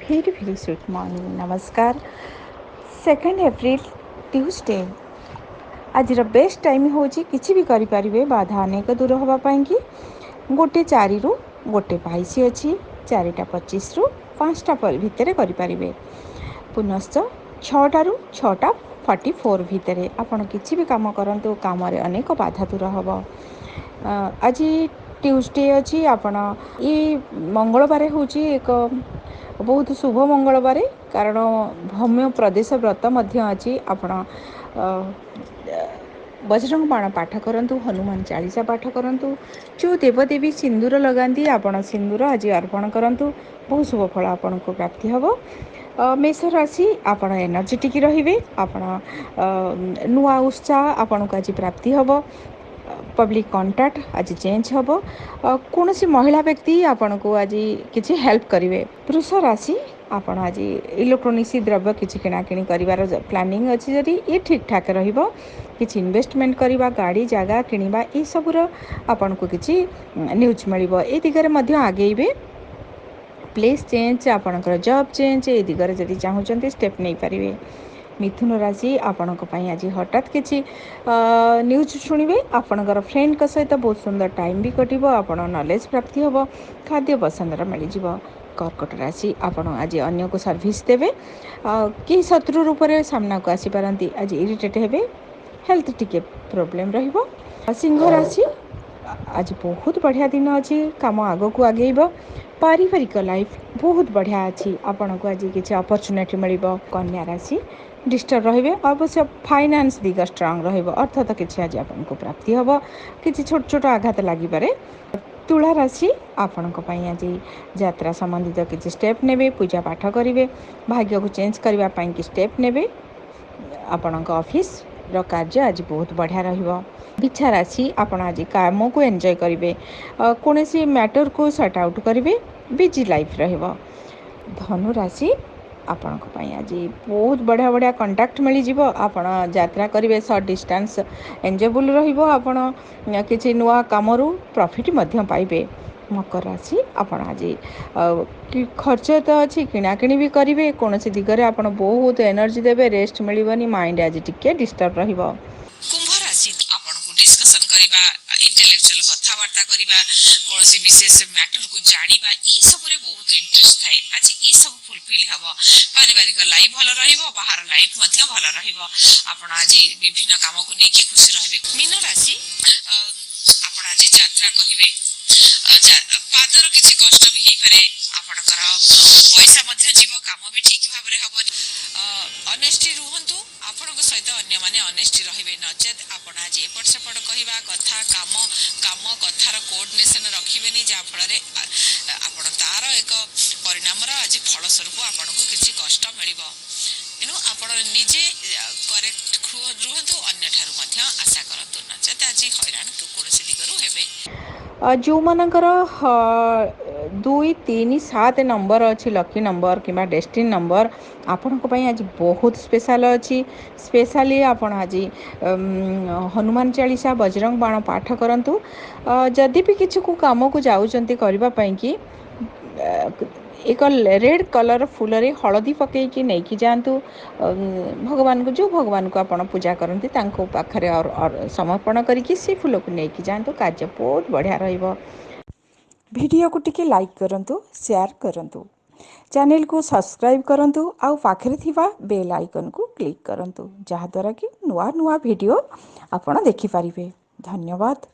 very sweet morning. नमस्कार 2 April Tuesday आज best time हूँ कि भी करें बाधा अनेक दूर होगापाई कि 1:04 ରୁ 1:22 अच्छी 4:25 ରୁ 5ଟା भितर करें पुनश्च 6टा ରୁ 6:44 भितर आपण किसी भी काम करूँ काम अनेक बाधा दूर हम आज ट्यूसडे अच्छी आपण ये मंगलवार हूँ एक बहुत शुभ मंगलवार कारण भौम्य प्रदेश व्रत अच्छी आपण बजरंग बाण पाठ करूँ हनुमान चालीसा पाठ करूँ जो देवदेवी सिंदूर लगाती आपण सिंदूर आज अर्पण करूँ बहुत शुभ फल आपन को प्राप्ति हम मेष राशि आपण एनर्जेटिक रे आपण नुआ उत्साह आपन को आज प्राप्ति हम पब्लिक कंटाक्ट आज चेंज हम कौन सी महिला व्यक्ति आपन को आज किसी हेल्प करेंगे वृष राशि आपण आज इलेक्ट्रोनिक्स द्रव्य किसी किणाकिणी कर प्लानिंग अच्छी जदि ये ठीक ठाक किसी इन्वेस्टमेंट करवा गाड़ी जगह किणवा ये सबूर आपन को किसी न्यूज मिल दिगरे आगेबे प्लेस चेंज आपणकर जॉब चेंज ये दिगरे जदि चाहूँगी स्टेप नहीं पारे मिथुन राशि आपण आज हठात किसी न्यूज शुणवे आपणकर फ्रेंड सहित बहुत सुंदर टाइम भी कटो आप नॉलेज प्राप्ति हम खाद्य पसंद मिल कर्कट राशि आपण आज अन्य को सर्विस देवे कि शत्रु रूप से सामना को आसीपारती आज इरिटेट हेबे हेल्थ टिके प्रोब्लेम रहिबो सिंह राशि आज बहुत बढ़िया दिन अच्छी काम आग को आगेब पारिवारिक लाइफ बहुत बढ़िया अच्छी आपण को आज किसी अपॉर्चुनिटी मिल कन्या राशि डिस्टर्ब रहिबे अवश्य फाइनान्स दिग स्ट्रांग रहिबो अर्थ तो किसी आज आपन को प्राप्ति हम किसी छोट छोट आघात लगिपारे तुला राशि आपण आज यात्रा संबंधित किसी स्टेप नेबे पूजा पाठ करेंगे भाग्य को चेंज करने की स्टेप नेबे आपण ऑफिस रो कार्य आज बहुत बढ़िया रहिबो बिछा राशि आपण आज काम को एंजॉय करेंगे कौन सी मैटर को सॉर्ट आउट करेंगे बिजी लाइफ रहिबो धनु राशि आपण आज बहुत बढ़िया बढ़िया कंटाक्ट मिल जाव आपण यात्रा करेंगे सर्ट डिस्टेंस एंजॉयबल रहिबो आपण किसी नुआ काम प्रॉफिट मध्य पाइबे मकर राशि आपण आज खर्च तो अच्छी किणाकिणी भी करेंगे कौन सी दिगरे आपण बहुत एनर्जी देवे रेस्ट मिलनी माइंड आज टिके डिस्टर्ब रहिबो कुंभ राशि आपन को डिस्कशन करबा इंटेलेक्चुअल कथावार्ता करबा कोनसी विशेष मैटर को जानिबा ई सब रे बहुत इंटरेस्ट थाए आज ई सब फुलफिल हबो पारिवारिक लाइफ भलो रहिबो बाहर लाइफ मध्य भलो रहिबो आपन आज विभिन्न काम को नेकी खुशी रहबे मीन राशि आपन आज यात्रा करिवे पादर किछि कष्ट भी हे पारे आपनकर पैसा मध्य जीव काम भी ठीक भाव रे हबो ऑनेस्टी रुहंतु आपनक सहित अन्य माने ऑनेस्टी रहिबे नचेत आपण आज एपट सेपट कहिबा कथा काम कथार कोऑर्डिनेशन रखिबेनी जा फल रे आपण तार एक परिणाम रा आज फल स्वरूप आपनक किछि कष्ट मिलिबो एनु आपण निजे करेक्ट रुहंतु अन्य ठारु मध्य आशा करंतु नचेत आज हैरान तु कोनसे दिगरु हेबे जो मानकर 2, 3, 7 नंबर अच्छी लकी नंबर कि डेस्टिनी नंबर आपण आज बहुत स्पेशल अच्छी स्पेशली आपण आज हनुमान चालीसा बजरंग बाण पाठ करूँ जदि भी किसी को काम को जाऊँच करने कि एक रेड कलर फूल रे हलदी पकईकि नहीं जातु भगवान को जो भगवान को आप पूजा करती पाखरे और समर्पण करके से फूल को लेकिन जातु कार्य बहुत बढ़िया रहिबो वीडियो को टिके लाइक करंतु शेयर करंतु चैनल को सब्सक्राइब करंतु आउ पाखरे थिबा बेल आइकन को क्लिक करंतु जहाँ द्वारा कि नुआ नुआ वीडियो आपण देखि पारिबे धन्यवाद।